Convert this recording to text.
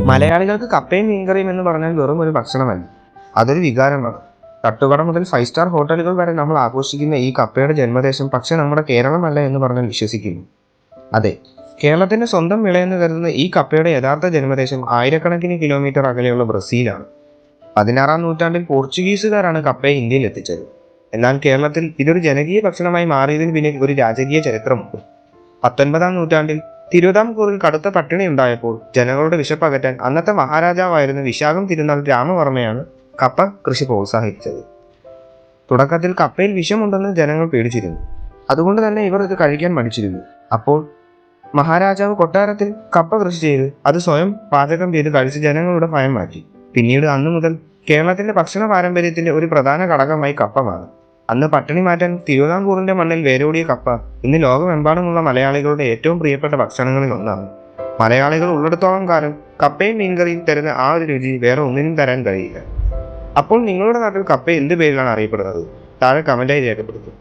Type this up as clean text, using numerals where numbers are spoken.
മലയാളികൾക്ക് കപ്പയും മീൻകറിയും എന്ന് പറഞ്ഞാൽ വെറും ഒരു ഭക്ഷണമല്ല, അതൊരു വികാരമാണ്. തട്ടുകട മുതൽ 5 സ്റ്റാർ ഹോട്ടലുകൾ വരെ നമ്മൾ ആഘോഷിക്കുന്ന ഈ കപ്പയുടെ ജന്മദേശം പക്ഷെ നമ്മുടെ കേരളമല്ല എന്ന് പറഞ്ഞാൽ വിശ്വസിക്കുന്നു. അതെ, കേരളത്തിന്റെ സ്വന്തം വിളയെന്ന് കരുതുന്ന ഈ കപ്പയുടെ യഥാർത്ഥ ജന്മദേശം ആയിരക്കണക്കിന് കിലോമീറ്റർ അകലെയുള്ള ബ്രസീലാണ്. 16-ാം നൂറ്റാണ്ടിൽ പോർച്ചുഗീസുകാരാണ് കപ്പയെ ഇന്ത്യയിൽ എത്തിച്ചത്. എന്നാൽ കേരളത്തിൽ ഇതൊരു ജനകീയ ഭക്ഷണമായി മാറിയതിന് പിന്നിൽ ഒരു രാജകീയ ചരിത്രമുണ്ട്. 19-ാം നൂറ്റാണ്ടിൽ തിരുവിതാംകൂറിൽ കടുത്ത പട്ടിണി ഉണ്ടായപ്പോൾ ജനങ്ങളുടെ വിശപ്പകറ്റാൻ അന്നത്തെ മഹാരാജാവായിരുന്ന വിശാഖം തിരുനാൾ രാമവർമ്മയാണ് കപ്പ കൃഷി പ്രോത്സാഹിപ്പിച്ചത്. തുടക്കത്തിൽ കപ്പയിൽ വിഷമുണ്ടെന്ന് ജനങ്ങൾ പേടിച്ചിരുന്നു. അതുകൊണ്ട് തന്നെ ഇവർ ഇത് കഴിക്കാൻ മടിച്ചിരുന്നു. അപ്പോൾ മഹാരാജാവ് കൊട്ടാരത്തിൽ കപ്പ കൃഷി ചെയ്ത് അത് സ്വയം പാചകം ചെയ്ത് കഴിച്ച് ജനങ്ങളുടെ ഭയം മാറ്റി. പിന്നീട് അന്നു മുതൽ കേരളത്തിന്റെ ഭക്ഷണ പാരമ്പര്യത്തിന്റെ ഒരു പ്രധാന ഘടകമായി കപ്പ മാറി. അന്ന് പട്ടിണി മാറ്റാൻ തിരുവിതാംകൂറിന്റെ മണ്ണിൽ വേരോടിയ കപ്പ ഇന്ന് ലോകമെമ്പാടുമുള്ള മലയാളികളുടെ ഏറ്റവും പ്രിയപ്പെട്ട ഭക്ഷണങ്ങളിൽ ഒന്നാണ്. മലയാളികൾ ഉള്ളിടത്തോളം കാലം കപ്പയും മീൻകറിയും തരുന്ന ആ ഒരു രുചി വേറെ ഒന്നിനും തരാൻ കഴിയില്ല. അപ്പോൾ നിങ്ങളുടെ നാട്ടിൽ കപ്പ എന്ത് പേരിലാണ് അറിയപ്പെടുന്നത്? താഴെ കമന്റായി രേഖപ്പെടുത്തും.